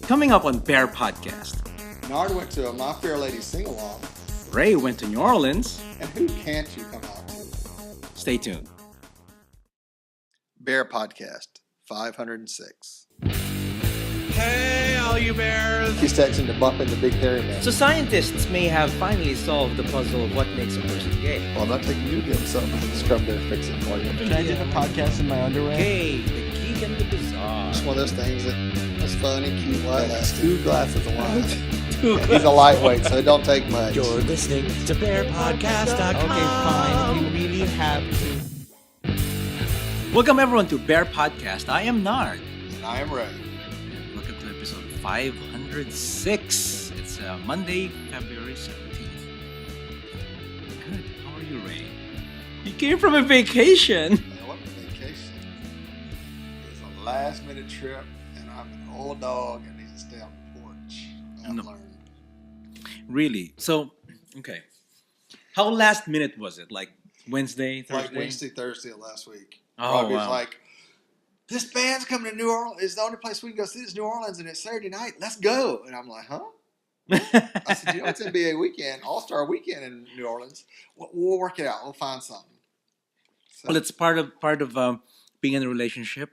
Coming up on Bear Podcast, Nard went to a My Fair Lady Singalong. Ray went to New Orleans. And who can't you come out to? Stay tuned. Bear Podcast 506. Hey, all you bears! He's texting to bump into Big Hairy Man. So scientists may have finally solved the puzzle of what makes a person gay. Well, I'm not taking you to give him something. Scrub there, fix it for you. Can I do a podcast in my underwear? Gay, the geek and the bizarre. It's one of those things that's fun and cute while it lasts. 2 glasses of wine. Two He's a lightweight, so it don't take much. You're listening to BearPodcast.com. Okay, fine. If you really have to. Welcome everyone to Bear Podcast. I am Nard. And I am Ray. And welcome to episode 506. It's Monday, February 17th. Good. How are you, Ray? You came from a vacation. I went on vacation. It was a last-minute trip, and I'm an old dog and needs to stay on the porch. I've learned. Really? So, okay. How last minute was it? Like Wednesday, Thursday? Like Wednesday, Thursday of last week. Oh, Robbie was wow. like, this band's coming to New Orleans. It's the only place we can go see is New Orleans, and it's Saturday night. Let's go. And I'm like, huh? I said, you know, it's NBA weekend, All-Star weekend in New Orleans. We'll work it out. We'll find something. So, Well, it's part of being in a relationship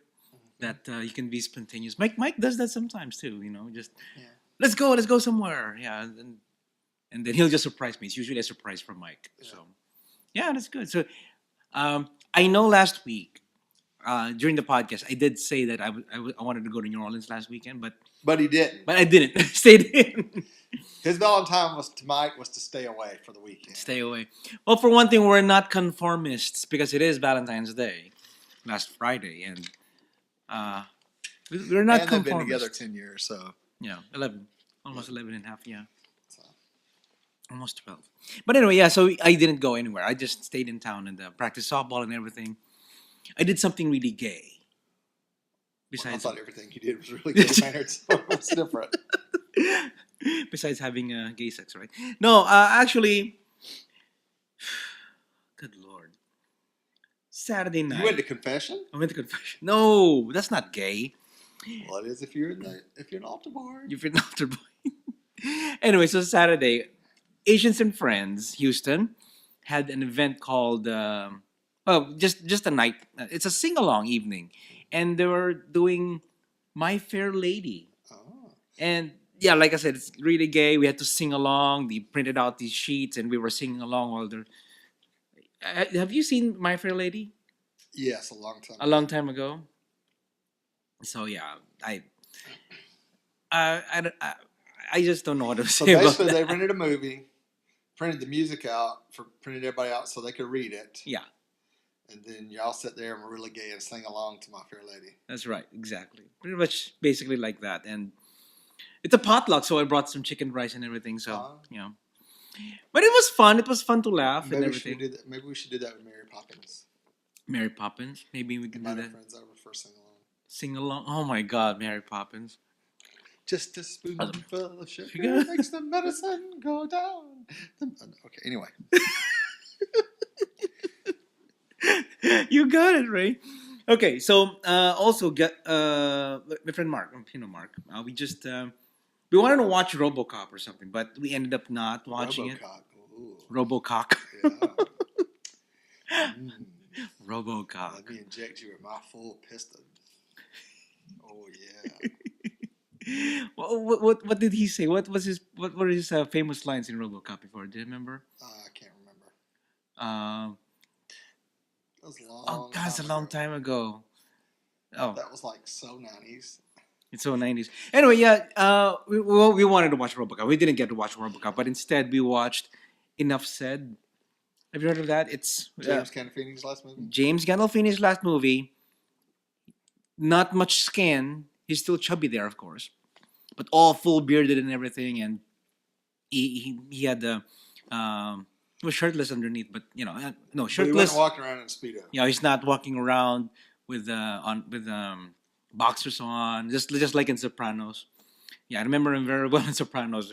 that you can be spontaneous. Mike does that sometimes too. You know, just yeah. let's go somewhere. Yeah, and then he'll just surprise me. It's usually a surprise from Mike. Yeah. So yeah, that's good. So I know last week during the podcast I did say that I wanted to go to New Orleans last weekend, but But he didn't. I didn't. Stayed in. His Valentine was to Mike was to stay away for the weekend. Stay away. Well, for one thing, we're not conformists because it is Valentine's Day last Friday, and we're not And they've been conformists. together 10 years, so. Yeah, 11. Almost 11 and a half, yeah. so. Almost 12. But anyway, yeah, so I didn't go anywhere. I just stayed in town and practiced softball and everything. I did something really gay. Well, I Besides, thought everything he did was really good mannered, so it's different. besides having gay sex, right? No, actually, good Lord. Saturday night. You went to confession? I went to confession. No, that's not gay. Well, it is if you're an altar boy. You've been altar boy. Anyway, so Saturday, Asians and Friends, Houston, had an event called, just a night. It's a sing-along evening. And they were doing My Fair Lady. Oh. And yeah, like I said, it's really gay. We had to sing along. They printed out these sheets and we were singing along while they're... have you seen My Fair Lady? Yes, a long time. A long time ago. So yeah, I just don't know what to So say about basically, they that. rented a movie, printed the music out, printed everybody out so they could read it. Yeah, And then y'all sit there and were really gay and sing along to My Fair Lady. that's right, exactly. Pretty much, basically like that. And it's a potluck, so I brought some chicken rice and everything. So you know, but it was fun. It was fun to laugh and Maybe we should everything. do that. Maybe we should do that with Mary Poppins. Mary Poppins, maybe we can do Invite our that. friends over for a sing along. Sing along. Oh my God, Mary Poppins. Just a spoonful of sugar Sugar? makes the medicine go down. Okay, anyway. You got it, Ray. Okay, so also get my friend Mark, Mark. We just we wanted to watch RoboCop or something, but we ended up not watching Robocock. Ooh. it. RoboCop. Yeah. Mm. RoboCop. Let me inject you with my full piston. Oh yeah. What did he say? What were his famous lines in RoboCop before? Do you remember? I can't remember. That was a long. Oh God, it's a long time ago. Oh, That was like so 90s. it's so 90s. Anyway, yeah, we wanted to watch RoboCop. We didn't get to watch RoboCop, but instead we watched Enough Said. Have you heard of that? It's James Gandolfini's last movie. James Gandolfini's last movie. Not much skin. He's still chubby there, of course, but all full bearded and everything. And he had the he was shirtless underneath, but no But he shirtless. wasn't walking around in a Speedo. He's not walking around with boxers on, just like in Sopranos. Yeah, I remember him very well in Sopranos.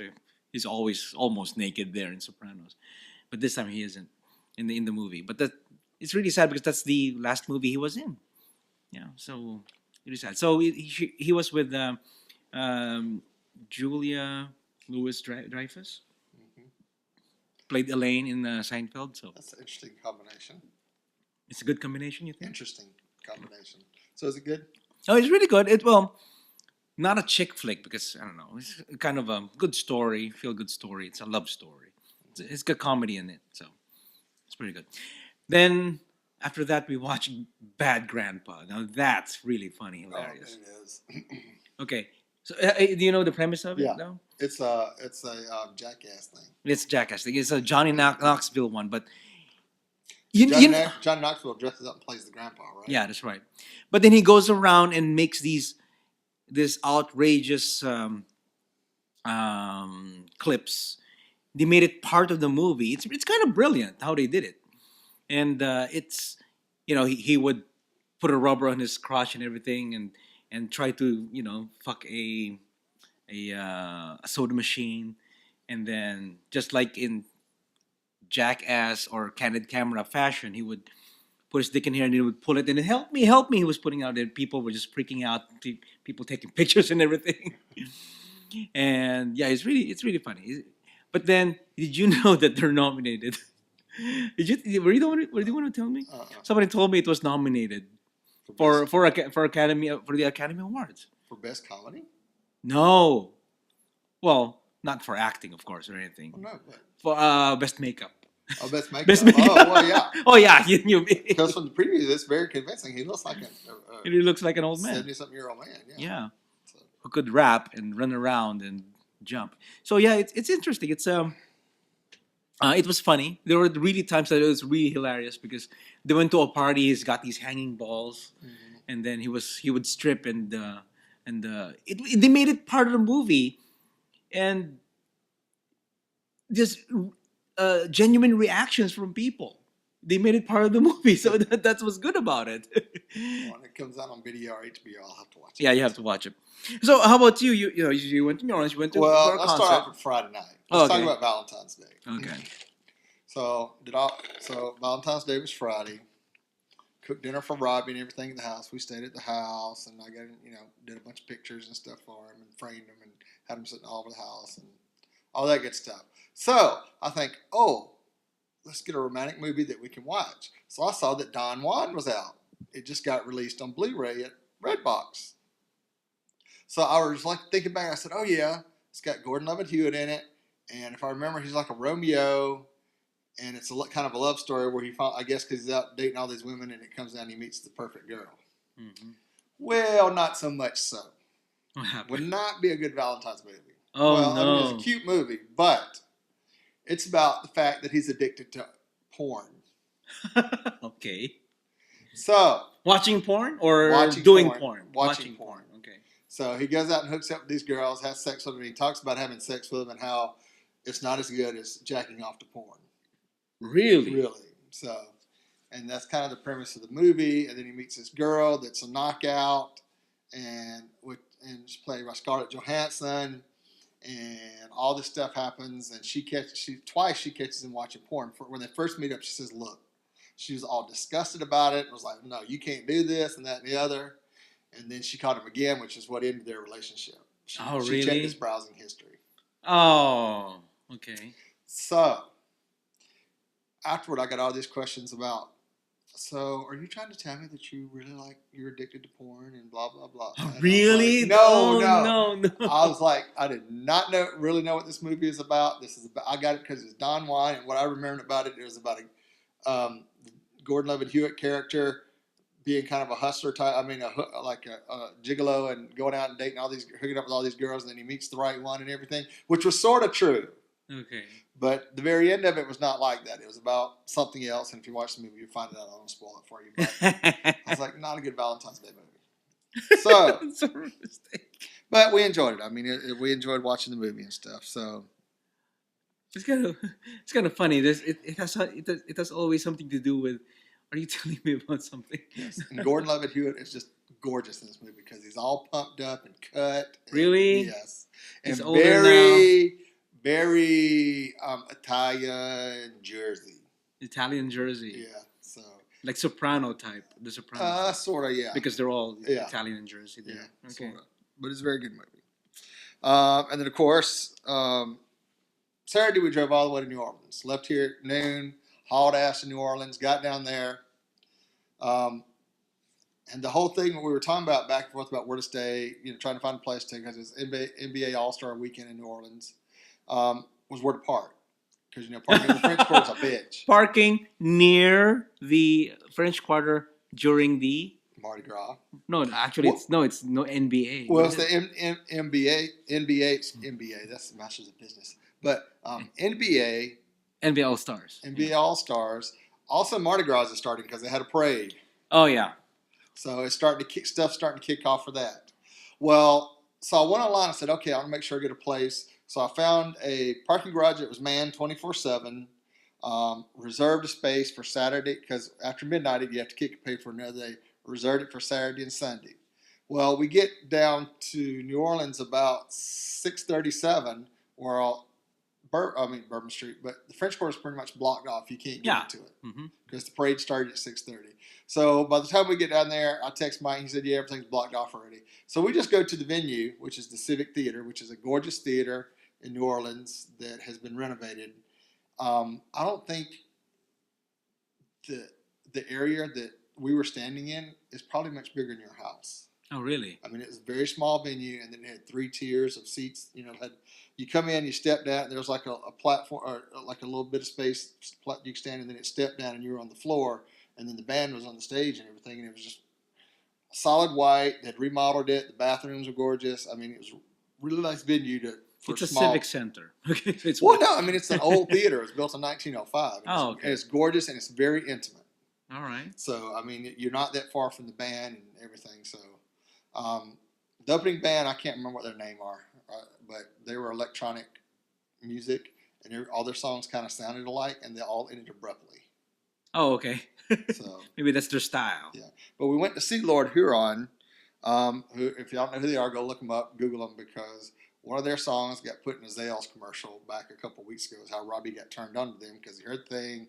He's always almost naked there in Sopranos, but this time he isn't in the movie. But it's really sad because that's the last movie he was in. Yeah, so really sad. So he was with Um, Julia Dreyfus Hmm. played Elaine in Seinfeld, so That's an interesting combination. it's a good combination. You think? Interesting combination. So is it good? Oh, it's really good. Not a chick flick because I don't know. It's kind of a good story, feel good story. It's a love story. It's good comedy in it, so it's pretty good. Then after that, we watched Bad Grandpa. Now that's really funny, Oh, hilarious. it is. Okay, so do you know the premise of it? Yeah. No, It's a jackass thing. it's Jackass. It's a Johnny Knoxville one, but Johnny Knoxville dresses up and plays the grandpa, right? yeah, that's right. But then he goes around and makes this outrageous clips. They made it part of the movie. It's kind of brilliant how they did it, and it's he would put a rubber on his crotch and everything, and try to fuck a soda machine, and then just like in Jackass or Candid Camera fashion, he would put his dick in here and he would pull it and help me. He was putting out and people were just freaking out. People taking pictures and everything. And yeah, it's really funny. But then, did you know that they're nominated? Were you the one to tell me? Uh-uh. Somebody told me it was nominated For for the Academy Awards. best comedy? No, well, not for acting, of course, or anything. Oh, no, but For best makeup. best makeup. Best makeup. Oh, well, yeah. Oh yeah, you Because from the preview, it's very convincing. He looks like it really looks like an a old man. 70-something-year-old man. Yeah. Yeah, So, who could rap and run around and jump. So yeah, it's interesting. It was funny. There were really times that it was really hilarious because they went to a party. He's got these hanging balls, mhm. and then he would strip they made it part of the movie, and just genuine reactions from people. They made it part of the movie, so that's what's good about it. When it comes out on video or HBO, I'll have to watch it. Yeah, you have to watch it. So how about you? You went to New Orleans. You went to Well, a let's concert. start off with Friday night. Oh, Let's talk okay. about Valentine's Day. Okay. So Valentine's Day was Friday. Cooked dinner for Robbie and everything at the house. We stayed at the house, and I got did a bunch of pictures and stuff for him, and framed them, and had them sitting all over the house, and all that good stuff. So I think, let's get a romantic movie that we can watch. So I saw that Don Juan was out. It just got released on Blu-ray at Redbox. So I was like thinking back. I said, "Oh yeah, it's got Gordon Levitt Hewitt in it, and if I remember, he's like a Romeo." And it's kind of a love story where I guess because he's out dating all these women and it comes down and he meets the perfect girl. Mm-hmm. Well, not so much so. What happened? Would not be a good Valentine's movie. Oh well, no! I mean, it's a cute movie, but it's about the fact that he's addicted to porn. Okay. So Watching porn or Watching doing porn. porn? Watching porn. Okay. So he goes out and hooks up with these girls, has sex with them, and he talks about having sex with them and how it's not as good as jacking off to porn. Really? So, and that's kind of the premise of the movie. And then he meets this girl that's a knockout, and she's played by Scarlett Johansson, and all this stuff happens. And she catches him watching porn. When they first meet up, she says, "Look," she was all disgusted about it. Was like, "No, you can't do this and that and the other." And then she caught him again, which is what ended their relationship. She checked his browsing history. Oh, okay. So afterward, I got all these questions about, so are you trying to tell me that you're addicted to porn and blah, blah, blah? And Really? Like, no. No. I was like, I did not really know what this movie is about. I got it because it's Don Juan, and what I remembered about it was about a Gordon Levitt Hewitt character being kind of a hustler type. I mean, like a gigolo and going out and hooking up with all these girls, and then he meets the right one and everything, which was sort of true. Okay. But the very end of it was not like that. It was about something else. And if you watch the movie, you'll find it out. I won't spoil it for you. But I was like, not a good Valentine's Day movie. So, It's a mistake. but we enjoyed it. I mean, we enjoyed watching the movie and stuff. So, It's kind of funny. It has always something to do with. Are you telling me about something? yes. And Gordon Levitt Hewitt is just gorgeous in this movie because he's all pumped up and cut. Really? Yes. He's And older very Italian Jersey. Italian Jersey. Yeah. So, Like Soprano type. The Soprano. sort of, yeah. Because they're all Yeah. Italian and Jersey there. Yeah. Okay. Sorta. But it's a very good movie. And then, of course, Saturday we drove all the way to New Orleans. Left here at noon, hauled ass to New Orleans, got down there. And the whole thing we were talking about back and forth about where to stay, trying to find a place to, because it's NBA All-Star weekend in New Orleans, was where to park. Because, parking in the French Quarter is a bitch. Parking near the French Quarter during the Mardi Gras. no, actually it's no NBA. Well, it's the NBA. That's the Masters of Business. But NBA NBA All Stars. NBA All Stars. Also, Mardi Gras is starting because they had a parade. Oh yeah. So it's starting to kick off for that. Well, so I went online and said, okay, I want to make sure I get a place. So I found a parking garage that was manned 24/7. Reserved a space for Saturday because after midnight you have to pay for another day. Reserved it for Saturday and Sunday. Well, we get down to New Orleans about 6:37, where Bourbon Street, but the French Quarter is pretty much blocked off. You can't get into it because the parade started at 6:30. So by the time we get down there, I text Mike. He said, "Yeah, everything's blocked off already." So we just go to the venue, which is the Civic Theater, which is a gorgeous theater in New Orleans that has been renovated. I don't think the area that we were standing in is probably much bigger than your house. Oh, really? I mean, it was a very small venue, and then it had 3 tiers of seats. You come in, you step down, and there was like a platform or like a little bit of space you could stand, and then it stepped down, and you were on the floor, and then the band was on the stage and everything, and it was just solid white. They had remodeled it. The bathrooms were gorgeous. I mean, it was a really nice venue It's a civic center. Okay. It's an old theater. It was built in 1905. Okay. It's gorgeous, and it's very intimate. All right. So, I mean, you're not that far from the band and everything. So, the opening band, I can't remember what their name are, but they were electronic music, and all their songs kind of sounded alike, and they all ended abruptly. Oh, okay. So maybe that's their style. Yeah. But we went to see Lord Huron, who, if you don't know who they are, go look them up, Google them, because one of their songs got put in a Zales commercial back a couple weeks ago. Is how Robbie got turned on to them because he heard the thing,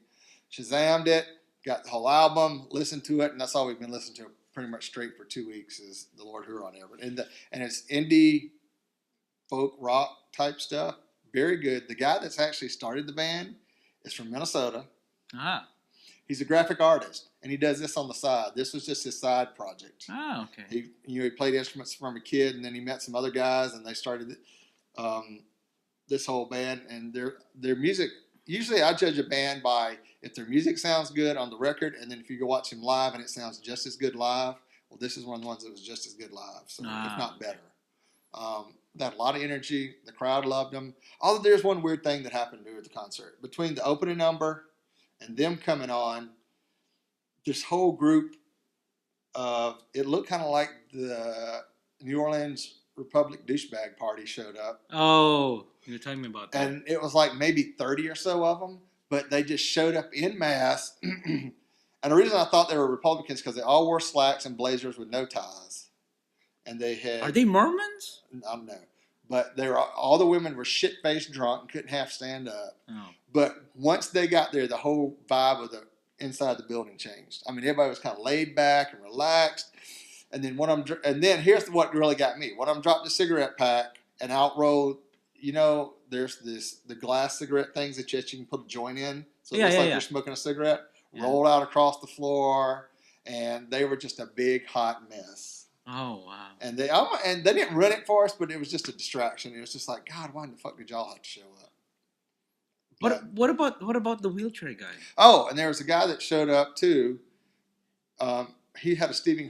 Shazammed it, got the whole album, listened to it, and that's all we've been listening to pretty much straight for 2 weeks is the Lord Huron ever. And it's indie folk rock type stuff. Very good. The guy that's actually started the band is from Minnesota. Ah. He's a graphic artist, and he does this on the side. This was just his side project. Oh, okay. He played instruments from a kid, and then he met some other guys, and they started this whole band. And their music. Usually, I judge a band by if their music sounds good on the record, and then if you go watch them live and it sounds just as good live. Well, this is one of the ones that was just as good live, so if not better. They had a lot of energy. The crowd loved them. Although there's one weird thing that happened during the concert. Between the opening number and them coming on, this whole group of, it looked kind of like the New Orleans Republic douchebag party showed up. Oh, you're telling me about that. And it was like maybe 30 or so of them, but they just showed up en masse. And the reason I thought they were Republicans because they all wore slacks and blazers with no ties. And they had... Are they Mormons? I don't know. But all the women were shit-faced drunk and couldn't half stand up. Oh. But once they got there, the whole vibe of the inside the building changed. I mean, everybody was kind of laid back and relaxed. And then here's what really got me. One of them dropped a cigarette pack and out rolled, there's the glass cigarette things that you can put a joint in. So it looks like you're smoking a cigarette. Yeah. Rolled out across the floor, and they were just a big hot mess. Oh, wow. And they didn't run it for us, but it was just a distraction. It was just like, God, why in the fuck did y'all have to show up? What about the wheelchair guy? Oh, and there was a guy that showed up too. He had a Stephen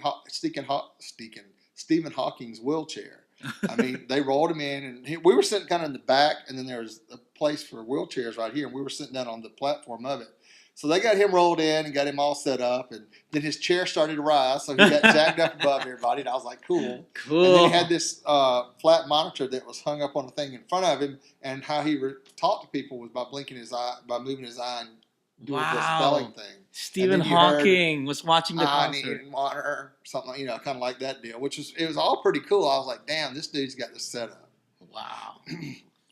Hawking's wheelchair. I mean, they rolled him in, and we were sitting kind of in the back, and then there was a place for wheelchairs right here, and we were sitting down on the platform of it. So they got him rolled in and got him all set up, and then his chair started to rise, so he got jacked up above everybody, and I was like, cool. Cool. And then he had this flat monitor that was hung up on the thing in front of him, and how he talked to people was by blinking his eye, by moving his eye and doing the spelling thing. Stephen Hawking was watching the I concert. need water, something, kind of like that deal, it was all pretty cool. I was like, damn, this dude's got this set up. Wow.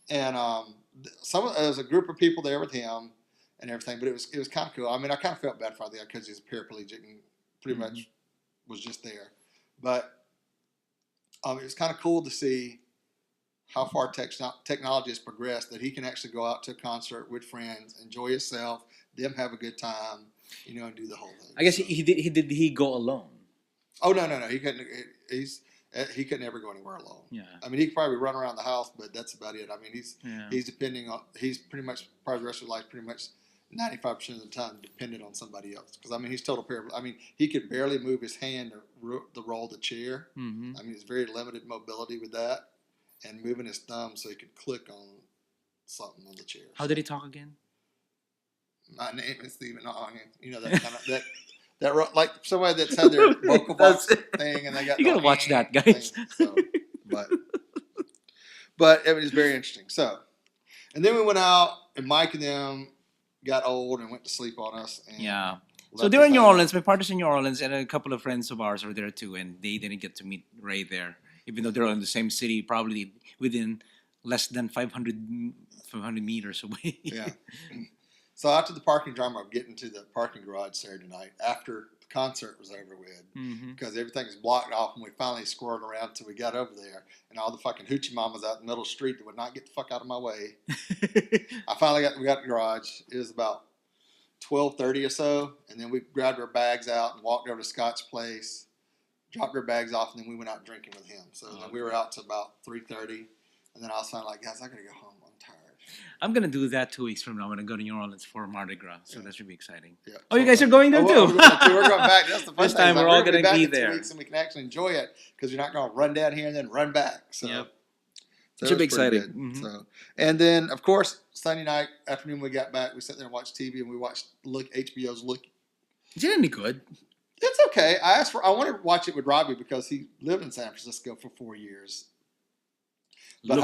And there was a group of people there with him and everything, but it was kind of cool. I mean, I kind of felt bad for the guy because he's a paraplegic and pretty much was just there. But it was kind of cool to see how far technology has progressed that he can actually go out to a concert with friends, enjoy himself, them have a good time, and do the whole thing. I guess So- he go alone. Oh no, he couldn't. He could never go anywhere alone. Yeah. I mean, he could probably run around the house, but that's about it. I mean, Yeah. he's depending on. He's pretty much probably the rest of his life, pretty much 95% of the time, dependent on somebody else. Because I mean, he's total paraplegic. I mean, he could barely move his hand to roll the chair. Mm-hmm. I mean, he's very limited mobility with that, and moving his thumb so he could click on something on the chair. How did he talk again? My name is Stephen Hong. That kind of that like somebody that's had their vocal box thing, and they got You gotta watch that, guys. thing, so, but it was very interesting. So, and then we went out, and Mike and them got old and went to sleep on us. And Yeah. So left they were us in New hanging. Orleans. My partner's in New Orleans, and a couple of friends of ours were there too, and they didn't get to meet Ray there, even though they're in the same city, probably within less than 500 meters away. Yeah. So after the parking drama of getting to the parking garage Saturday night, after the concert was over with, Mm-hmm. because everything was blocked off, and we finally squirreled around until we got over there, and all the fucking hoochie mamas out in the middle of the street that would not get the fuck out of my way. I finally we got to the garage. It was about 12:30 or so, and then we grabbed our bags out and walked over to Scott's place, dropped our bags off, and then we went out drinking with him. So then we were out to about 3:30, and then I was finally like, guys, I gotta go home. I'm tired. I'm gonna do that 2 weeks from now when I go to New Orleans for Mardi Gras, so Yeah. that should be exciting. Yeah. Oh, you guys are going there well, too? we're going back. That's the fun This thing. time Like, we're all gonna gonna back be in 2 there. weeks, and we can actually enjoy it because you're not going to run down here and then run back. So, Yep. so Should be it was pretty exciting. good. Mhm. So, and then of course Sunday night afternoon we got back. We sat there and watched TV, and we watched HBO's Look. Is it any good? It's okay. I wanted to watch it with Robbie because he lived in San Francisco for 4 years. But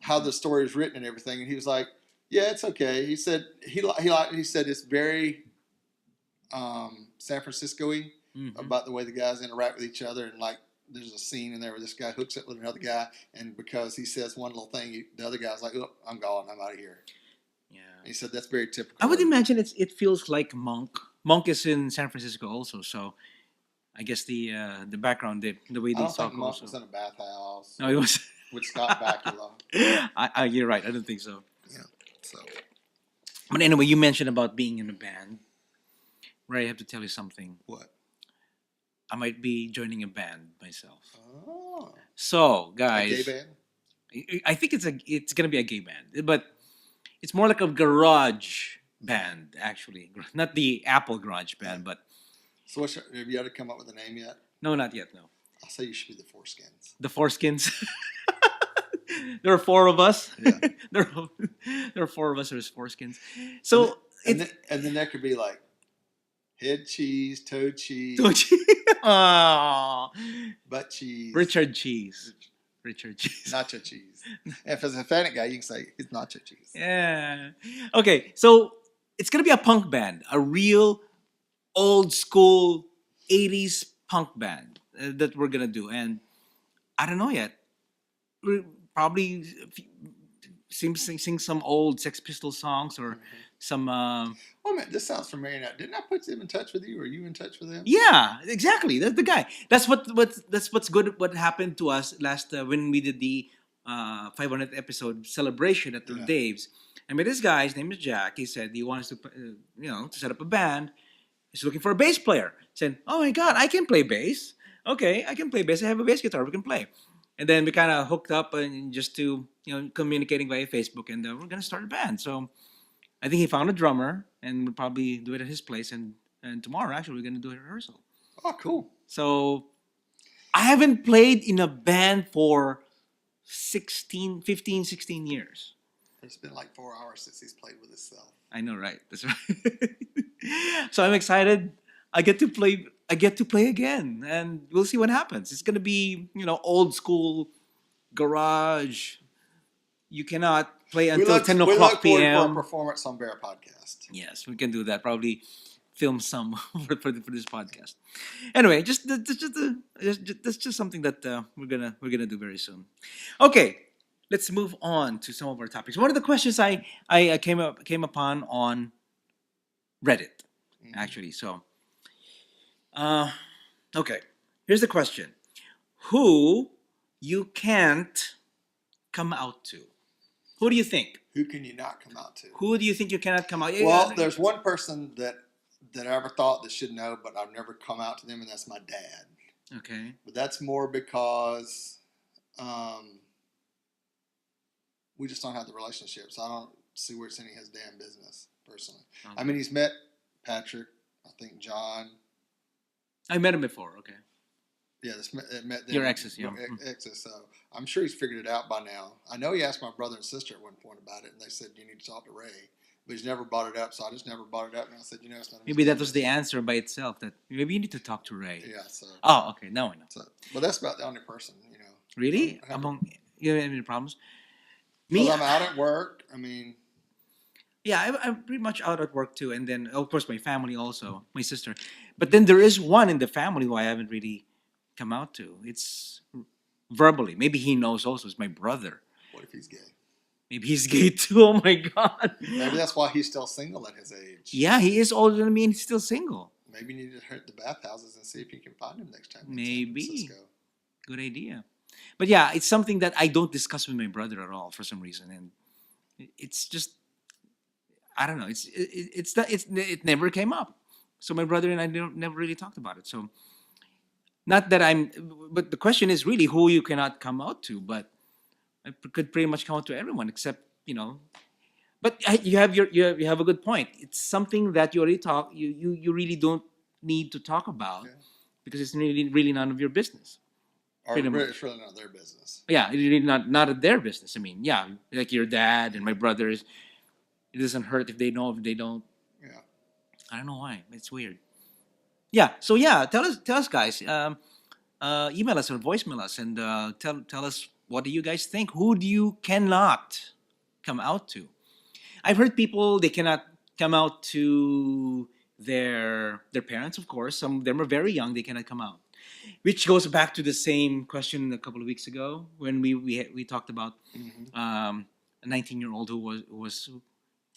how the story was written and everything, and he was like, "Yeah, it's okay." He said he said it's very San Francisco-y Mhm. about the way the guys interact with each other, and like there's a scene in there where this guy hooks up with another guy, and because he says one little thing, the other guy's like, "Oh, I'm gone. I'm out of here." Yeah. And he said that's very typical. I would imagine it feels like Monk. Monk is in San Francisco also, so I guess the background, the way I they don't think talk Monk was also. in a bathhouse No, it was. with Scott Bakula. You're right. I don't think so. Yeah. So But anyway, you mentioned about being in a band. Ray, I have to tell you something. what? I might be joining a band myself. Oh, So, a guys, gay band. I think it's gonna be a gay band, but it's more like a garage band, actually. Not the Apple garage band, but So have you had to come up with a name yet? no, not yet. No, I'll say you should be the Foreskins. the Foreskins. There are four of us. Yeah. there are four of us. There's Foreskins. So And it's then there could be like head cheese, toe cheese, Aw. butt cheese, Richard Cheese. Richard Cheese. nacho cheese. If it's a Hispanic guy, you can say it's nacho cheese. Yeah. Okay, so it's gonna be a punk band, a real old school 80s punk band that we're gonna do, and I don't know yet. We'll probably sing some old Sex Pistol songs or some. Oh man, this sounds familiar now. Didn't I put them in touch with you? Or you in touch with them? Yeah, exactly. That's the guy. That's what's good. What happened to us last when we did the 500th episode celebration at Yeah. Dave's. I met this guy. His name is Jack. He said he wants to, to set up a band. He's looking for a bass player. Said, "Oh my God, I can play bass. Okay, I can play bass. I have a bass guitar. We can play." And then we kind of hooked up and just to communicating via Facebook, and we're gonna start a band. So I think he found a drummer, and we'll probably do it at his place. And tomorrow, actually, we're gonna do a rehearsal. Oh, cool. So I haven't played in a band for 15, 16 years. It's been like 4 hours since he's played with himself. I know, right? That's right. So I'm excited. I get to play again, and we'll see what happens. It's gonna be, old school garage. You cannot play until 10 we o'clock look forward p.m. for a performance on BearPodcast. Yes, we can do that. Probably film some for this podcast. Anyway, that's just something that we're gonna do very soon. Okay, let's move on to some of our topics. One of the questions I came upon on Reddit, actually. So, okay, here's the question: Who you can't come out to? Who do you think? Who can you not come out to? Who do you think you cannot come out? Well, there's one person that I ever thought that should know, but I've never come out to them, and that's my dad. Okay. But that's more because we just don't have the relationship, so I don't see where it's any of his damn business, personally. Okay. I mean, he's met Patrick, I think John. I met him before. Okay. Yeah, met them. Your exes, yeah. Exes, so I'm sure he's figured it out by now. I know he asked my brother and sister at one point about it, and they said, you need to talk to Ray. But he's never brought it up, so I just never brought it up, and I said, it's not. Maybe that was the answer by itself. That maybe you need to talk to Ray. Yeah, so. Oh, okay. Now I know. So, but that's about the only person, Really? Among you have any problems? Me, I'm out at work. I mean. Yeah, I'm pretty much out at work too, and then of course my family also, my sister. But then there is one in the family who I haven't really come out to. It's verbally. Maybe he knows also. It's my brother. What if he's gay? Maybe he's gay too. Oh my God. Maybe that's why he's still single at his age. Yeah, he is older than me and he's still single. Maybe you need to hit the bathhouses and see if you can find him next time. Maybe. Good idea. But yeah, it's something that I don't discuss with my brother at all for some reason, and it's just I don't know. It never came up. So my brother and I never really talked about it. So not that but the question is really who you cannot come out to. But I could pretty much come out to everyone except But you have a good point. It's something that you already you really don't need to talk about because it's really none of your business. Or it's really not their business. Yeah, it's really not their business. I mean, yeah, like your dad and my brothers. It doesn't hurt if they know, if they don't. Yeah. I don't know why. It's weird. Yeah. So yeah, tell us, guys. Email us or voicemail us and tell us what do you guys think? Who do you cannot come out to? I've heard people they cannot come out to their parents. Of course, some of them are very young. They cannot come out, which goes back to the same question a couple of weeks ago when we talked about a 19-year-old who was.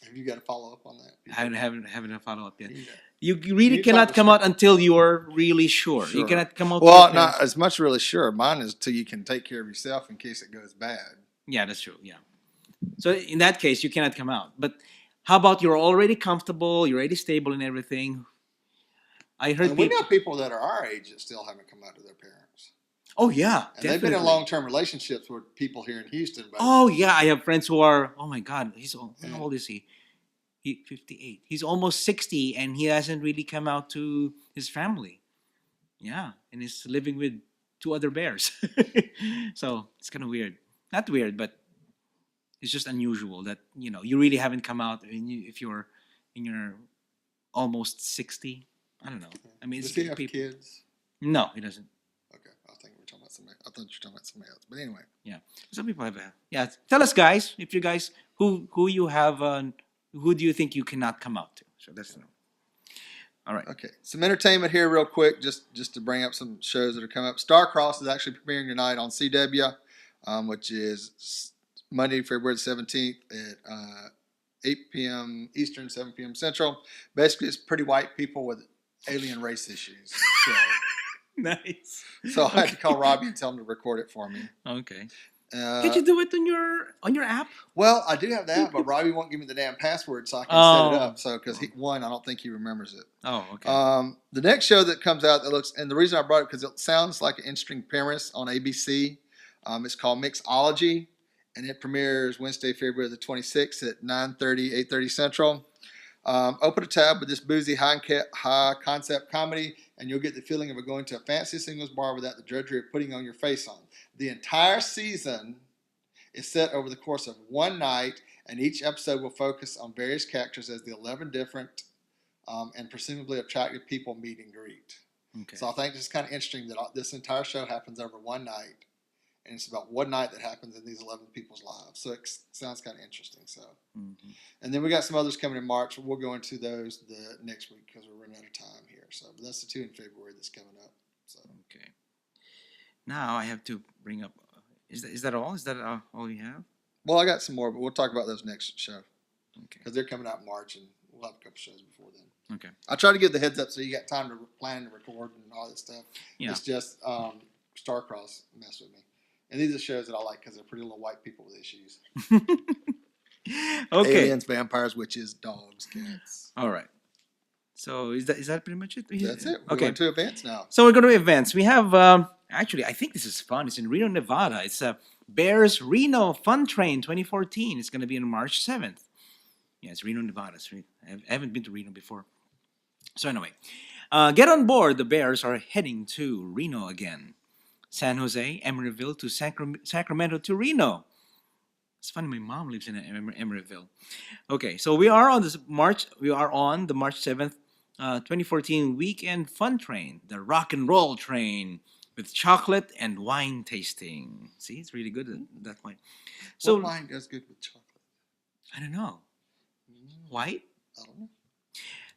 Have you got a follow up on that? I haven't a follow up yet. You really cannot come out until you're really sure. You cannot come out. Well, not as much really sure. Mine is till you can take care of yourself in case it goes bad. Yeah, that's true. Yeah. So in that case, you cannot come out. But how about you're already comfortable, you're already stable and everything? I heard we know people that are our age that still haven't come out to their parents. Oh yeah, and they've been in long-term relationships with people here in Houston. Oh yeah, I have friends who are. Oh my God, how old is he? 58. He's almost 60, and he hasn't really come out to his family. Yeah, and he's living with 2 other bears. So it's kind of weird. Not weird, but it's just unusual that you really haven't come out. If you're in your almost 60, I don't know. I mean, does he have kids? No, he doesn't. Okay, I think we're talking about somebody. I thought you were talking about somebody else. But anyway, yeah, some people have. Yeah, tell us, guys, if you guys who you have. Who do you think you cannot come out to? So that's all right. Okay, some entertainment here, real quick, just to bring up some shows that are coming up. Star-Crossed is actually premiering tonight on CW, which is Monday, February 17th at 8 p.m. Eastern, 7 p.m. Central. Basically, it's pretty white people with alien race issues. So, nice. So I had to call Robbie and tell him to record it for me. Okay. Could you do it on your app? Well, I do have the app, but Robbie won't give me the damn password, so I can set it up. So because I don't think he remembers it. Oh, okay. The next show that comes out and the reason I brought it because it sounds like an interesting premise on ABC. It's called Mixology, and it premieres Wednesday, February the 26th at 9:30, 8:30 Central. Open a tab with this boozy high concept comedy, and you'll get the feeling of going to a fancy singles bar without the drudgery of putting on your face on. The entire season is set over the course of one night, and each episode will focus on various characters as the 11 different and presumably attractive people meet and greet. Okay. So I think it's kind of interesting that this entire show happens over one night, and it's about one night that happens in these 11 people's lives. So it sounds kind of interesting. So, and then we got some others coming in March. We'll go into those the next week because we're running out of time here. So, but that's the 2 in February that's coming up. So, okay. Now I have to bring up. Is that all? Is that all you have? Well, I got some more, but we'll talk about those next show. Okay. Because they're coming out in March, and we'll have a couple shows before then. Okay. I try to give the heads up so you got time to plan and record and all that stuff. Yeah. It's just Star-Crossed messed with me. And these are shows that I like because they're pretty little white people with issues. Okay. Aliens, vampires, witches, dogs, cats. All right. So is that pretty much it? That's it. We're Okay. going to events now. So we're going to events. We have actually, I think this is fun. It's in Reno, Nevada. It's a Bears Reno Fun Train 2014. It's going to be on March 7th. Yeah, it's Reno, Nevada. I haven't been to Reno before. So anyway, get on board. The Bears are heading to Reno again. San Jose, Emeryville to Sacramento to Reno. It's funny. My mom lives in Emeryville. Okay, so we are on the March 7th, 2014 weekend fun train, the rock and roll train with chocolate and wine tasting. See, it's really good at that point. So What wine goes good with chocolate? I don't know. White? I don't know.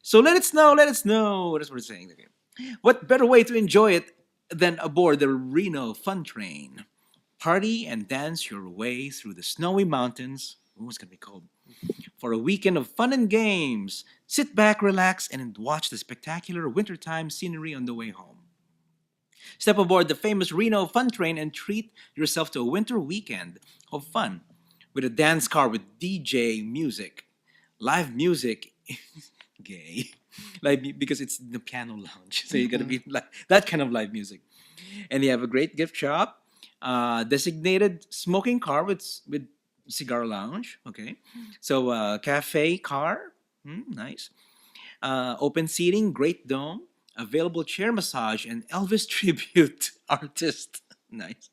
So let us know. That's what we're saying. Okay. What better way to enjoy it than aboard the Reno Fun Train? Party and dance your way through the snowy mountains. Oh, it's going to be cold. For a weekend of fun and games. Sit back, relax, and watch the spectacular wintertime scenery on the way home. Step aboard the famous Reno Fun Train and treat yourself to a winter weekend of fun with a dance car with DJ music. Live music, gay, like because it's the piano lounge, so you gotta be like that kind of live music. And you have a great gift shop, designated smoking car with cigar lounge. Okay, so cafe car, nice. Open seating, great dome, available chair massage, and Elvis tribute artist. Nice.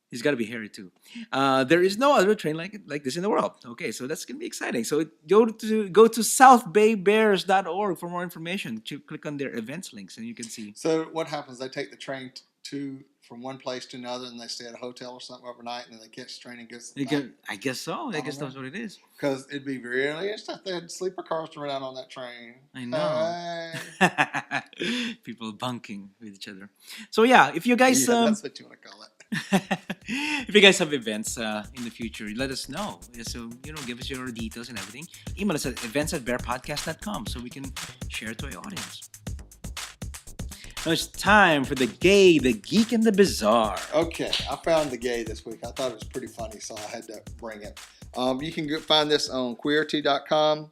He's got to be hairy too. There is no other train like this in the world. Okay, so that's gonna be exciting. So go to southbaybears.org for more information. Click on their events links and you can see. So what happens? They take the train from one place to another, and they stay at a hotel or something overnight, and then they catch the train and go. I guess so. I guess that's what it is. Because it'd be really interesting if they had sleeper cars to run out on that train. I know. People bunking with each other. So yeah, if you guys that's what you want to call it. if you guys have events in the future, let us know. So, give us your details and everything. Email us at events@bearpodcast.com so we can share it to our audience. Now it's time for the gay, the geek, and the bizarre. Okay, I found the gay this week. I thought it was pretty funny, so I had to bring it. You can find this on queerty.com,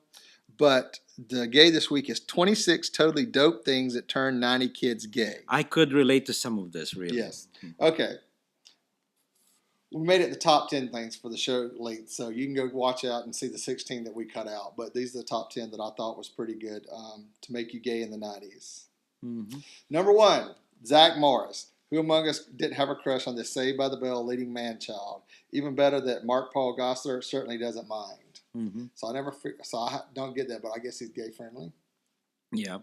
but the gay this week is 26 totally dope things that turn 90 kids gay. I could relate to some of this, really. Yes. Okay. We made it the top 10 things for the show late, so you can go watch out and see the 16 that we cut out. But these are the top 10 that I thought was pretty good to make you gay in the 90s. Mm-hmm. Number 1, Zach Morris. Who among us didn't have a crush on this Saved by the Bell leading man-child? Even better that Mark Paul Gosselaar certainly doesn't mind. Mm-hmm. So I don't get that, but I guess he's gay friendly. Yeah,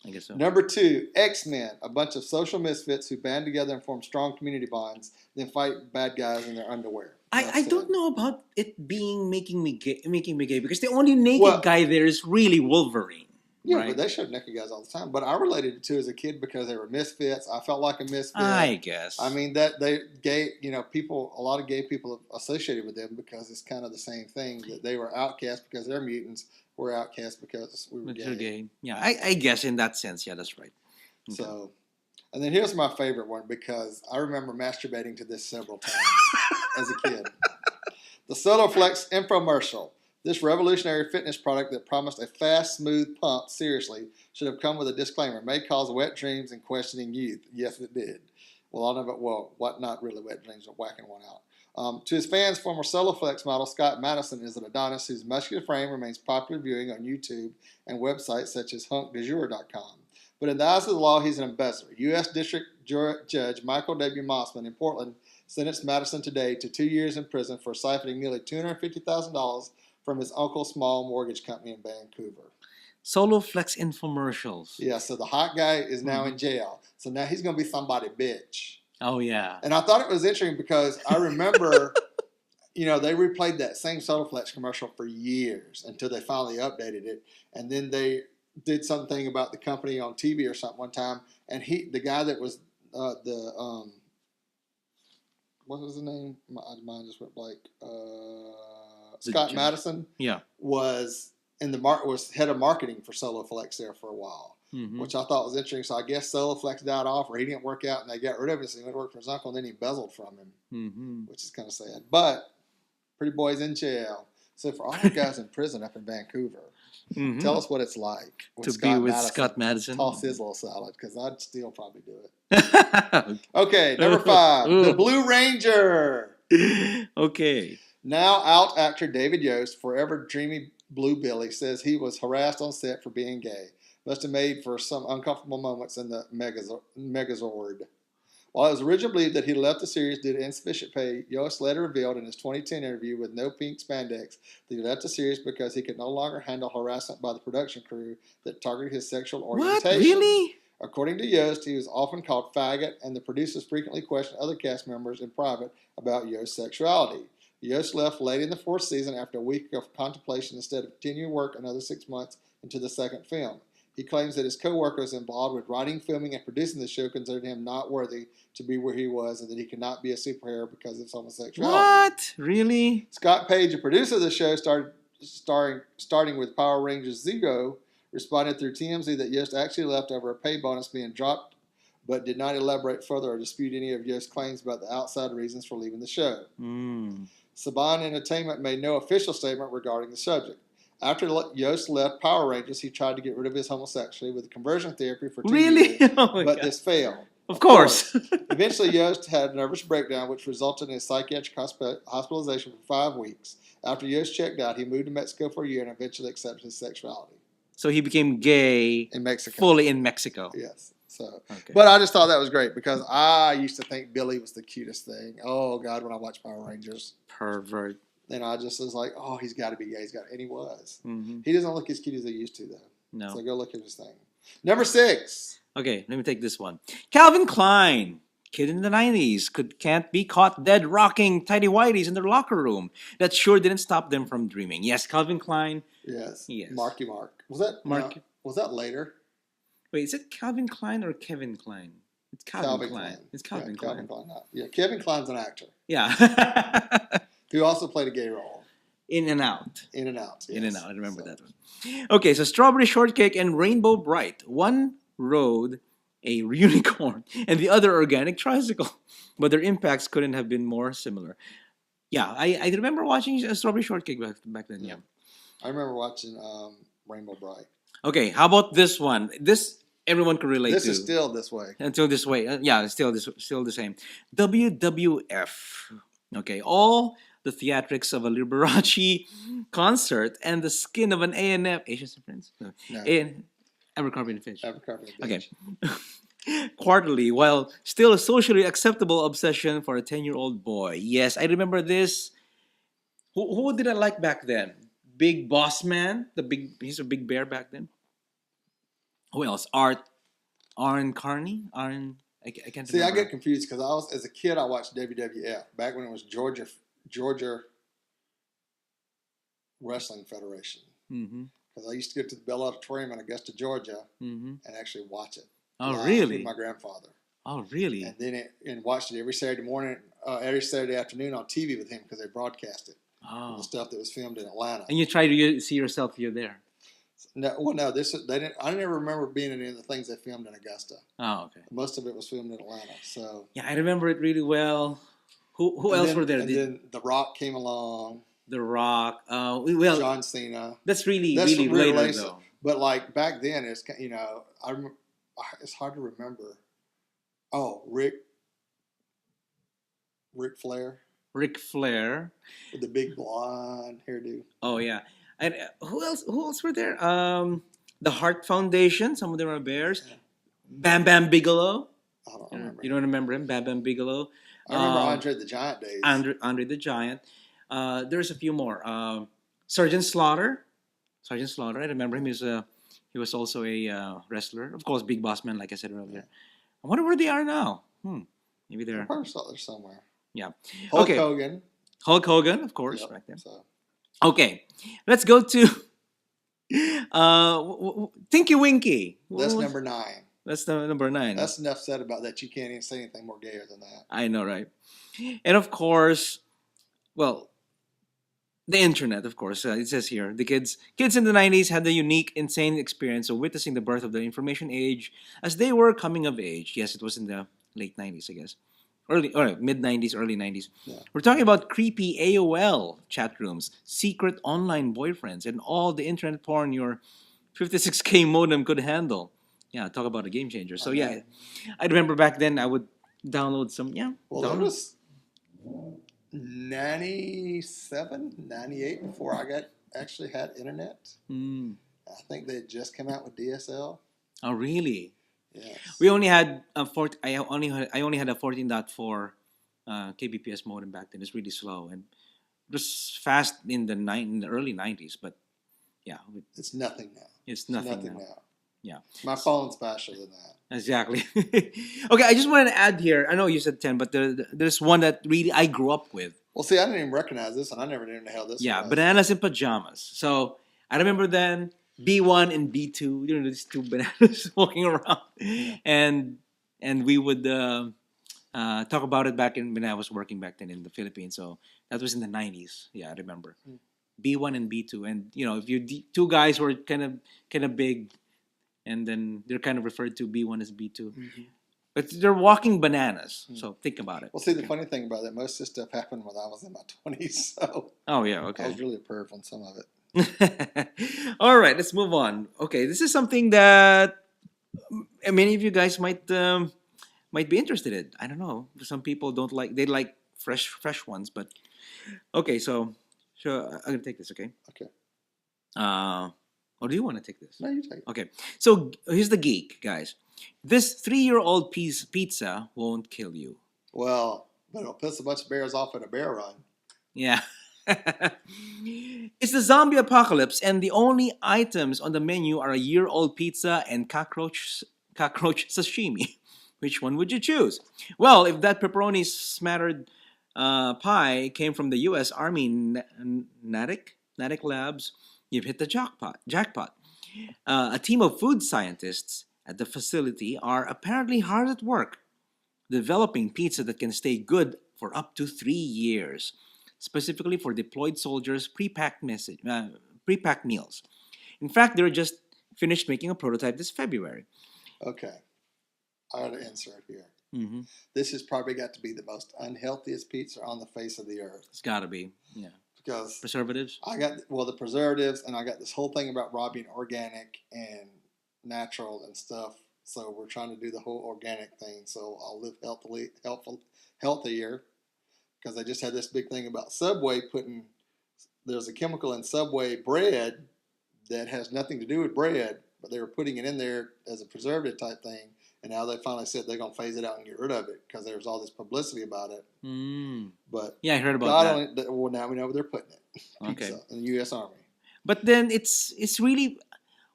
I guess so. Number 2, X-Men, a bunch of social misfits who band together and form strong community bonds, then fight bad guys in their underwear. I don't know about it making me gay because the only naked guy there is really Wolverine. Yeah, right? But they showed naked guys all the time. But I related it to as a kid because they were misfits. I felt like a misfit. I guess. I mean that they gay, people, a lot of gay people associated with them because it's kind of the same thing that they were outcast because they're mutants. We're outcast because we were gay. Yeah, I guess in that sense, yeah, that's right. Okay. So, and then here's my favorite one because I remember masturbating to this several times as a kid. The Soloflex infomercial. This revolutionary fitness product that promised a fast, smooth pump, seriously, should have come with a disclaimer. May cause wet dreams and questioning youth. Yes, it did. Well, not really wet dreams, but whacking one out. To his fans, former Soloflex model Scott Madison is an Adonis whose muscular frame remains popular viewing on YouTube and websites such as hunkdejour.com. But in the eyes of the law, he's an embezzler. U.S. District Judge Michael W. Mossman in Portland sentenced Madison today to 2 years in prison for siphoning nearly $250,000 from his uncle's small mortgage company in Vancouver. Soloflex infomercials. Yeah, so the hot guy is now in jail. So now he's going to be somebody bitch. Oh, yeah. And I thought it was interesting because I remember, they replayed that same Soloflex commercial for years until they finally updated it. And then they did something about the company on TV or something one time. And the guy that was what was his name? Mine just went blank. Scott Madison, was was head of marketing for Soloflex there for a while. Mhm. which I thought was interesting. So I guess Soloflex died off, or he didn't work out, and they got rid of him. So he went to work for his uncle, and then he embezzled from him, Mhm. which is kind of sad. But Pretty Boy's in jail. So for all our guys in prison up in Vancouver, Mhm. tell us what it's like when To be Scott with Madison Scott Madison. toss his little salad, because I'd still probably do it. Okay, number 5, The Blue Ranger. Okay. Now out actor David Yost, forever dreamy Blue Billy, says he was harassed on set for being gay. Must have made for some uncomfortable moments in the Megazord. While it was originally believed that he left the series due to insufficient pay, Yost later revealed in his 2010 interview with No Pink Spandex that he left the series because he could no longer handle harassment by the production crew that targeted his sexual What? orientation. Really? According to Yost, he was often called faggot, and the producers frequently questioned other cast members in private about Yost's sexuality. Yost left late in the 4th season after a week of contemplation instead of continuing work another 6 months into the second film. He claims that his co-workers involved with writing, filming, and producing the show considered him not worthy to be where he was, and that he could not be a superhero because of his homosexuality. What? Really? Scott Page, a producer of the show, starting with Power Rangers Zero, responded through TMZ that Yost actually left over a pay bonus being dropped, but did not elaborate further or dispute any of Yost's claims about the outside reasons for leaving the show. Saban Entertainment made no official statement regarding the subject. After Yost left Power Rangers, he tried to get rid of his homosexuality with conversion therapy for 2 Really? years, Oh my but God. this failed. Of course. Eventually, Yost had a nervous breakdown, which resulted in a psychiatric hospitalization for 5 weeks. After Yost checked out, he moved to Mexico for a year and eventually accepted his sexuality. So he became gay In Mexico. fully in Mexico. Yes. So, Okay. but I just thought that was great because I used to think Billy was the cutest thing. Oh God, when I watched Power Rangers, Pervert. and I just was like, oh, he's got to be gay. And he was. Mm-hmm. He doesn't look as cute as he used to though. No. So go look at his thing. Number 6. Okay, let me take this one. Calvin Klein, kid in the 90s, can't be caught dead rocking tidy whities in their locker room. That sure didn't stop them from dreaming. Yes, Calvin Klein. Yes. Yes. Marky Mark. Was that Mark? was that later? Wait, is it Calvin Klein or Kevin Klein? It's Calvin Klein. It's Calvin Klein. Calvin Klein. Yeah, Kevin Klein's an actor Yeah. who also played a gay role. In and out. In and out. In yes. and out. I remember So, that one. Okay, so Strawberry Shortcake and Rainbow Bright. One rode a unicorn and the other organic tricycle, but their impacts couldn't have been more similar. Yeah, I remember watching Strawberry Shortcake back then. Yeah. I remember watching Rainbow Bright. Okay, how about this one? This everyone can relate This to. is still this way. Until this way. Yeah, it's still the same. WWF. Okay, all the theatrics of a Liberace concert and the skin of an A&F Asians and Friends. No. No. Abercrombie and Fitch. Abercrombie and Okay. Fitch. Quarterly, while still a socially acceptable obsession for a 10-year-old boy. Yes, I remember this. Who did I like back then? Big Boss Man. He's a big bear back then. Who else? Aaron Carney? I can't See, I remember. get confused because as a kid, I watched WWF back when it was Georgia Wrestling Federation. Mm-hmm. Because I used to go to the Bell Auditorium in Augusta, Georgia, Mm-hmm. and actually watch it. Oh, live really? With my grandfather. Oh, really? And then and watched it every Saturday morning, every Saturday afternoon on TV with him because they broadcast it. Oh. The stuff that was filmed in Atlanta. And you try to see yourself you're there. No, they didn't. I never remember being in any of the things they filmed in Augusta. Oh, okay. Most of it was filmed in Atlanta. So Yeah, I remember it really well. Who else were there? And then The Rock came along. The Rock. Well, John Cena. that's really really later late. though. But like back then, it's it's hard to remember. Oh, Ric Flair Ric Flair. with the big blonde hairdo. Oh yeah. And who else were there? The Heart Foundation. Some of them are bears. Yeah. Bam Bam Bigelow. I don't remember. You don't remember him? Bam Bam Bigelow. I remember Andre the Giant days. Andre the Giant. There's a few more. Sergeant Slaughter. Sergeant Slaughter. I remember him. He was also a wrestler. Of course, Big Boss Man, like I said earlier. I wonder where they are now. Maybe I they're. probably saw there somewhere. Yeah. Hulk Okay. Hogan. Hulk Hogan, of course, Yep, back then. So. Okay, let's go to Tinky Winky. That's What was- number 9. That's the number 9. That's enough said about that. You can't even say anything more gayer than that. I know, right? And of course, well, the internet, of course. It says here the kids in the 90s had the unique, insane experience of witnessing the birth of the information age as they were coming of age. Yes, it was in the late 90s, I guess. Early or mid 90s, early 90s. Yeah. We're talking about creepy AOL chat rooms, secret online boyfriends, and all the internet porn your 56K modem could handle. Yeah, talk about a game changer. So yeah, I remember back then I would download some. Yeah, Well, that was 97, 98 before I actually had internet. Mm. I think they had just come out with DSL. Oh, really? Yes. We only had I only had a 14.4 kbps modem back then. It's really slow and it was fast in the early 90s, but yeah, It's nothing now. it's nothing now. Yeah, My phone's faster than that. exactly. Okay, I just wanted to add here. I know you said 10, but there's one that really I grew up with. Well, see, I didn't even recognize this, and I never knew the hell this Yeah, was. bananas in pajamas. So I remember then B1 and B2. You know, these two bananas walking around, and we would talk about it back in when I was working back then in the Philippines. So that was in the 90s. Yeah, I remember B1 and B2, and you know, if you two guys were kind of big, and then they're kind of referred to B1 as B2. Mm-hmm. But they're walking bananas. So think about it. Well, see, the funny thing about that, most of this stuff happened when I was in my 20s, so Oh yeah, I okay. was really a perv on some of it. All right, let's move on. Okay, this is something that many of you guys might be interested in. I don't know. Some people don't like. They like fresh ones. But okay, so I'm gonna take this. Okay. Okay. Or do you want to take this? No, you take it. Okay. So here's the geek, guys. This 3-year-old pizza won't kill you. Well, but it'll piss a bunch of bears off at a bear run. Yeah. It's the zombie apocalypse, and the only items on the menu are a year-old pizza and cockroach sashimi. Which one would you choose? Well, if that pepperoni smattered pie came from the U.S. Army Natick Labs, you've hit the jackpot. A team of food scientists at the facility are apparently hard at work developing pizza that can stay good for up to 3 years, specifically for deployed soldiers' prepacked meals. In fact, they're just finished making a prototype this February. Okay. I got to insert here. Mm-hmm. This has probably got to be the most unhealthiest pizza on the face of the earth. It's got to be, yeah. Because Preservatives? I got, well, the preservatives, and I got this whole thing about Rob being organic and natural and stuff. So we're trying to do the whole organic thing. So I'll live healthier. Because I just had this big thing about Subway there's a chemical in Subway bread that has nothing to do with bread, but they were putting it in there as a preservative type thing. And now they finally said they're going to phase it out and get rid of it because there was all this publicity about it. Mm. But yeah, I heard about that. Well, now we know where they're putting it. Okay. In the U.S. Army. But then it's really,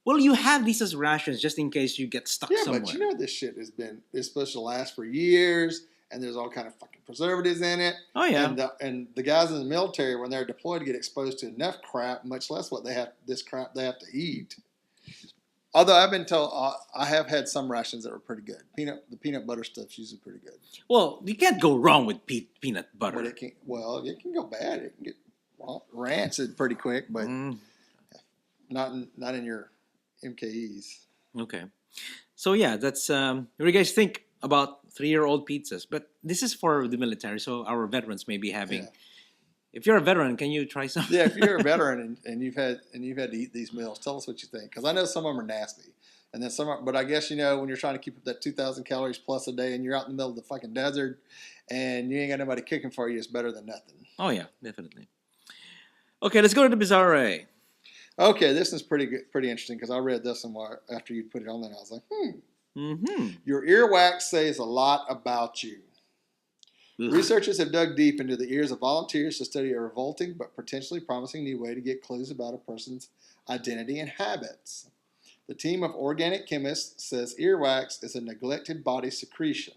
well, you have these as rations just in case you get stuck somewhere. Yeah, but you know this shit is supposed to last for years, and there's all kind of fucking preservatives in it. Oh yeah. And the guys in the military, when they're deployed, get exposed to enough crap, much less crap they have to eat. Although I've been told I have had some rations that were pretty good. The peanut butter stuff's usually pretty good. Well, you can't go wrong with peanut butter. But it can go bad. It can get rancid pretty quick, but not in your MKEs. Okay. So yeah, that's what do you guys think about 3-year-old pizzas? But this is for the military, so our veterans may be having. Yeah. If you're a veteran, can you try some? Yeah, if you're a veteran and you've had to eat these meals, tell us what you think. Because I know some of them are nasty, and then but I guess when you're trying to keep up that 2,000 calories plus a day, and you're out in the middle of the fucking desert, and you ain't got nobody cooking for you, it's better than nothing. Oh yeah, definitely. Okay, let's go to the Bizarre. Okay, this is pretty interesting because I read this one after you put it on there, and I was like, Mm-hmm. Your earwax says a lot about you. Ugh. Researchers have dug deep into the ears of volunteers to study a revolting but potentially promising new way to get clues about a person's identity and habits. The team of organic chemists says earwax is a neglected body secretion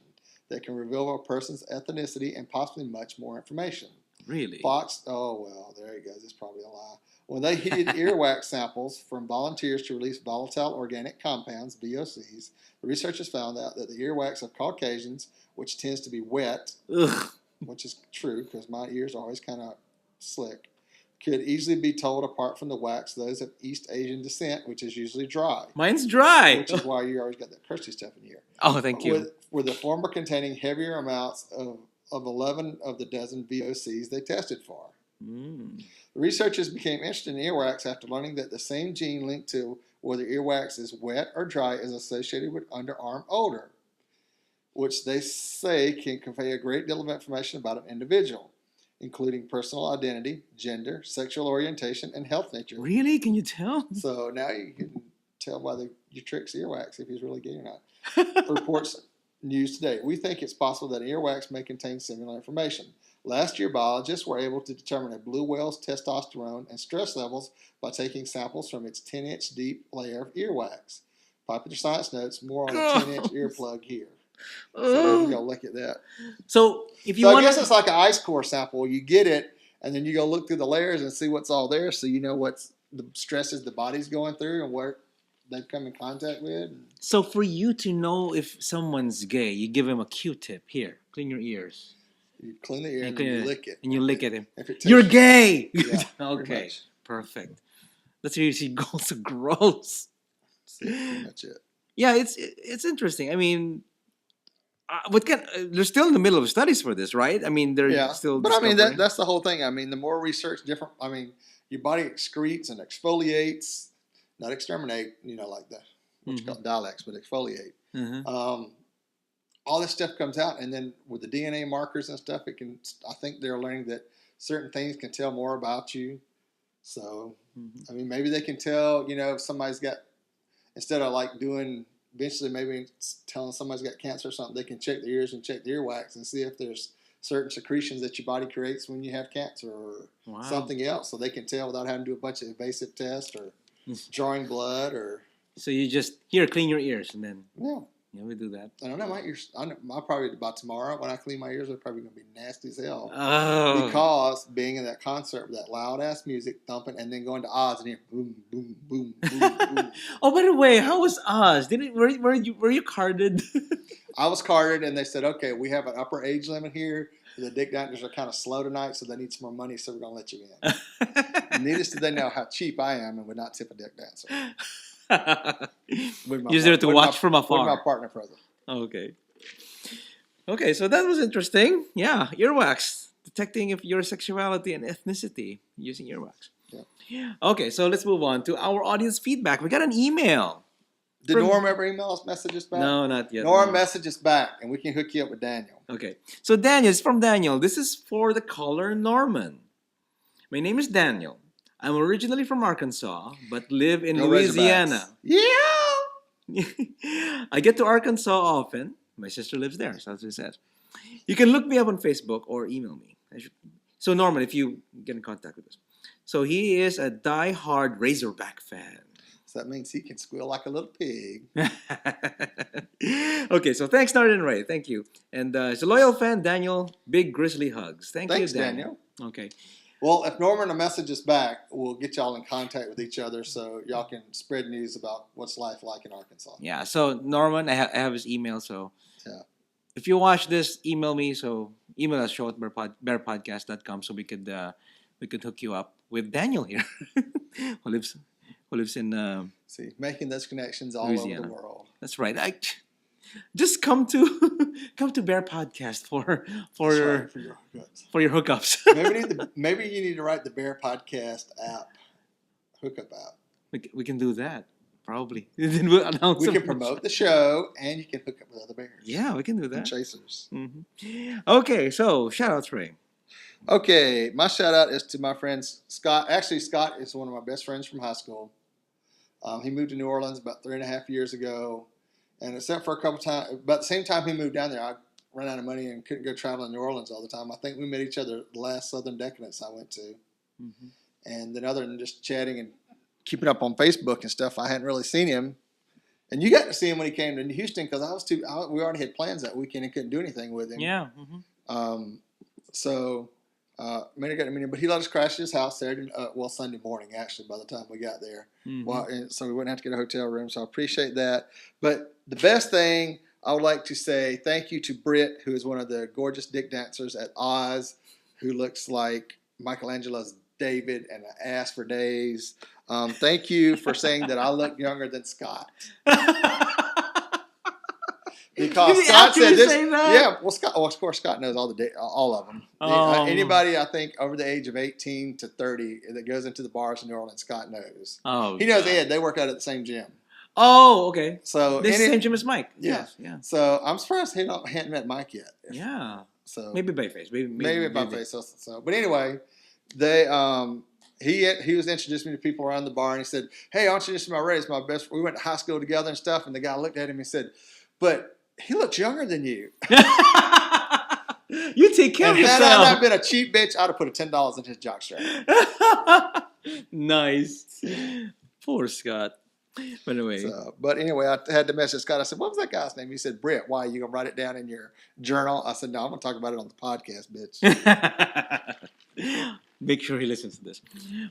that can reveal a person's ethnicity and possibly much more information. Really? Oh, well, there he goes. It's probably a lie. When they heated earwax samples from volunteers to release volatile organic compounds, VOCs, the researchers found out that the earwax of Caucasians, which tends to be wet, which is true because my ears are always kind of slick, could easily be told apart from the wax those of East Asian descent, which is usually dry, Mine's dry. which is why you always got that crusty stuff in here. Oh, thank you. With the former containing heavier amounts of 11 of the dozen VOCs they tested for. Mm. The researchers became interested in earwax after learning that the same gene linked to whether earwax is wet or dry is associated with underarm odor, which they say can convey a great deal of information about an individual, including personal identity, gender, sexual orientation, and health nature. Really? Can you tell? So now you can tell by your trick's earwax if he's really gay or not. Reports News Today. We think it's possible that earwax may contain similar information. Last year, biologists were able to determine a blue whale's testosterone and stress levels by taking samples from its 10-inch deep layer of earwax. Popular Science notes more on a 10-inch earplug here. So you go look at that. So if you I want, guess it's like an ice core sample. You get it, and then you go look through the layers and see what's all there, so you know what's the stresses the body's going through and what they've come in contact with. So for you to know if someone's gay, you give him a Q-tip. Here, clean your ears. You clean the ear and then you lick it. And you lick at him. If it You're tastes- gay! Yeah, Okay, perfect. That's where you see goals so gross. That's pretty much it. Yeah, it's interesting. I mean, they're still in the middle of studies for this, right? I mean, they're still. But I mean, discovering. that's the whole thing. I mean, the more research, different. I mean, your body excretes and exfoliates, not exterminate. You know, like the what you call dialects, but exfoliate. Mhm. All this stuff comes out, and then with the DNA markers and stuff, it can. I think they're learning that certain things can tell more about you. So, I mean, maybe they can tell. You know, if somebody's got, instead of like doing. Eventually, maybe telling somebody's got cancer or something, they can check their ears and check the earwax and see if there's certain secretions that your body creates when you have cancer or something else. So they can tell without having to do a bunch of invasive tests or drawing blood or. So you just clean your ears and then we do that. I don't know. My ears. I'll probably by tomorrow when I clean my ears, they're probably going to be nasty as hell. Oh. Because being in that concert with that loud ass music thumping and then going to Oz and hear boom, boom, boom, boom, boom. Oh, by the way, how was Oz? Were you carded? I was carded, and they said, "Okay, we have an upper age limit here. The dick doctors are kind of slow tonight, so they need some more money, so we're going to let you in." Needless to they know how cheap I am and would not tip a dick dancer. You're there to watch from afar. With my partner present. Okay, so that was interesting. Yeah, earwax. Detecting if your sexuality and ethnicity using earwax. Yeah. Okay, so let's move on to our audience feedback. We got an email. Did Norm ever email us, message us back? No, not yet. Norm, message us back, and we can hook you up with Daniel. Okay, so Daniel, it's from Daniel. This is for the caller Norman. My name is Daniel. I'm originally from Arkansas, but live in Louisiana. Yeah! I get to Arkansas often. My sister lives there, so that's what it says. You can look me up on Facebook or email me. So Norman, if you get in contact with us. So he is a die-hard Razorback fan. So that means he can squeal like a little pig. Okay, so thanks, Nard and Ray. Thank you. And as a loyal fan, Daniel, big grizzly hugs. Thanks, Daniel. Okay. Well, if Norman will message us back, we'll get y'all in contact with each other so y'all can spread news about what's life like in Arkansas. Yeah, so Norman, I have his email, so if you watch this, email me. So email us, show at bearpodcast.com, so we could hook you up with Daniel here, who lives in making those connections all Louisiana. over the world. That's right. Just come to Bear Podcast for your hookups. maybe you need to write the Bear Podcast app, hookup app. We can do that probably. Then we'll announce. We can promote the show, and you can hook up with other bears. Yeah, we can do that. And chasers. Mm-hmm. Okay, so shout outs, Ray. Okay, my shout out is to my friend Scott. Actually, Scott is one of my best friends from high school. He moved to New Orleans about 3.5 years ago. And except for a couple times, about the same time he moved down there, I ran out of money and couldn't go traveling to New Orleans all the time. I think we met each other at the last Southern Decadence I went to. Mm-hmm. And then other than just chatting and keeping up on Facebook and stuff, I hadn't really seen him. And you got to see him when he came to Houston because we already had plans that weekend and couldn't do anything with him. Yeah. Mm-hmm. I got to meet him, but he let us crash at his house Sunday morning, actually, by the time we got there. Mm-hmm. So we wouldn't have to get a hotel room, so I appreciate that. But the best thing, I would like to say thank you to Britt, who is one of the gorgeous dick dancers at Oz, who looks like Michelangelo's David, and I asked for days. Thank you for saying that I look younger than Scott. Because Did he Scott said actually this. say that? Yeah, well, Scott. Well, of course, Scott knows all of them. Oh. Anybody, I think, over the age of 18 to 30 that goes into the bars in New Orleans, Scott knows. Oh, He knows God. Ed. They work out at the same gym. Oh, okay. So This is the same gym as Mike. Yeah. Yes, yeah. So I'm surprised he hadn't met Mike yet. Yeah. So Maybe by face. maybe by face. So, but anyway, they he was introducing me to people around the bar, and he said, "Hey, I want you to introduce my Ray. It's my best. We went to high school together and stuff." And the guy looked at him and said, "But he looks younger than you." You take care of yourself. Had I not been a cheap bitch, I'd have put $10 in his jockstrap. Nice. Poor Scott. But anyway, I had to message Scott. I said, "What was that guy's name?" He said, "Brett." "Why? You gonna write it down in your journal?" I said, "No, I'm gonna talk about it on the podcast, bitch." Make sure he listens to this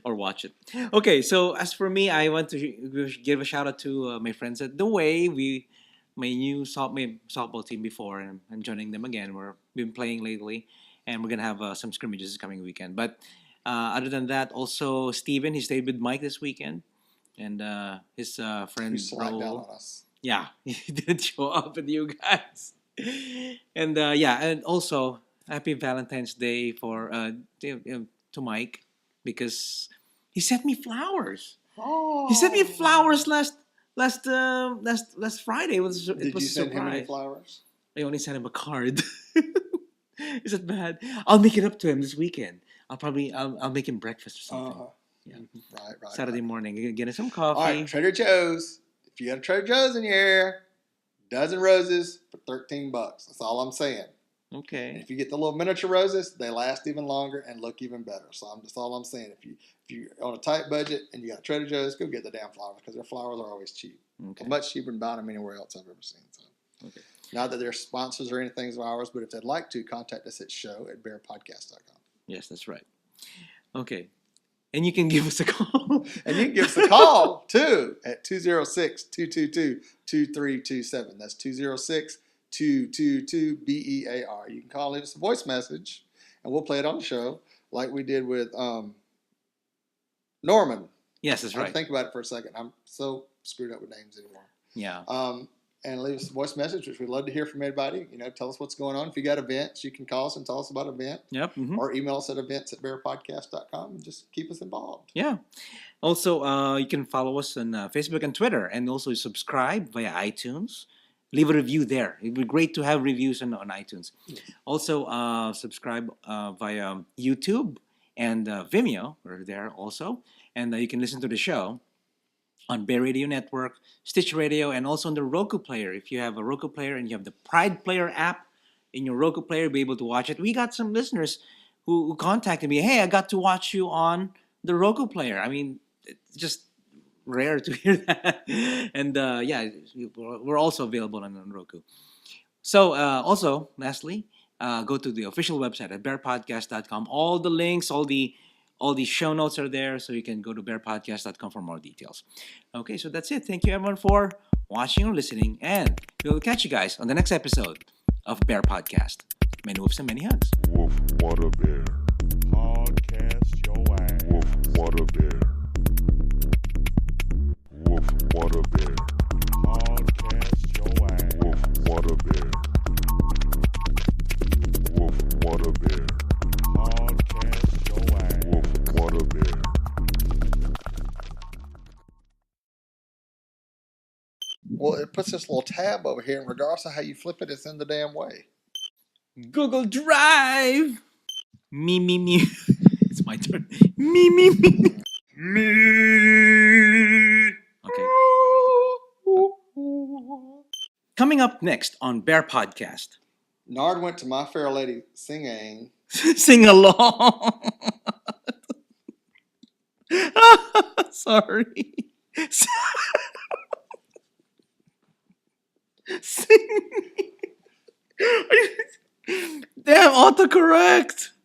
or watch it. Okay, so as for me, I want to give a shout out to my friends at The Way. My new softball team before, and I'm joining them again. We've been playing lately, and we're gonna have some scrimmages this coming weekend. But other than that, also Steven, he stayed with Mike this weekend, and his friend You slacked out Raul. on us. Yeah, he didn't show up with you guys. And and also happy Valentine's Day for to Mike, because he sent me flowers. Oh. He sent me flowers last Friday. It was Did a you send him any surprise. flowers? I only sent him a card. Is that bad? I'll make it up to him this weekend. I'll make him breakfast or something. Yeah. Right. Saturday morning, get him some coffee. All right, Trader Joe's. If you got a Trader Joe's in your area, dozen roses for $13. That's all I'm saying. And Okay. if you get the little miniature roses, they last even longer and look even better. So that's all I'm saying. If you're on a tight budget and you got Trader Joe's, go get the damn flowers, because their flowers are always cheap. Okay. Much cheaper than buying them anywhere else I've ever seen. So. Okay. Not that they're sponsors or anything of ours, but if they'd like to, contact us at show@bearpodcast.com. Yes, that's right. Okay. And you can give us a call. And you can give us a call, too, at 206-222-2327. That's 206-222-BEAR. You can call, leave us a voice message, and we'll play it on the show, like we did with Norman. Yes, that's right. Think about it for a second. I'm so screwed up with names anymore. Yeah. And leave us a voice message, which we'd love to hear from anybody. Tell us what's going on. If you got events, you can call us and tell us about an event. Yep. Mm-hmm. Or email us at events@bearpodcast.com and just keep us involved. Yeah. Also, you can follow us on Facebook and Twitter, and also subscribe via iTunes. Leave a review there. It'd be great to have reviews on iTunes. Yes. Also, subscribe via YouTube and Vimeo. We're there also. And you can listen to the show on Bear Radio Network, Stitch Radio, and also on the Roku player. If you have a Roku player and you have the Pride Player app in your Roku player, you'll be able to watch it. We got some listeners who contacted me. Hey, I got to watch you on the Roku player. I mean, it's just rare to hear that. And we're also available on Roku. So also, lastly, go to the official website at bearpodcast.com. All the links, all the show notes are there, so you can go to bearpodcast.com for more details. Okay, so that's it. Thank you, everyone, for watching or listening, and we'll catch you guys on the next episode of Bear Podcast. Many woofs and many hugs. Woof, what a bear. Podcast your ass. Woof, what a bear. Woof, what a bear. Podcast your ass. Woof, what a bear. Woof, what a bear. Podcast your ass. Woof, what a bear. Well, it puts this little tab over here, and regardless of how you flip it, it's in the damn way. Google Drive. Me. It's my turn. Me. Okay. Coming up next on Bear Podcast. Nard went to My Fair Lady Singalong. Sing along. Sorry. Sing. Damn, autocorrect.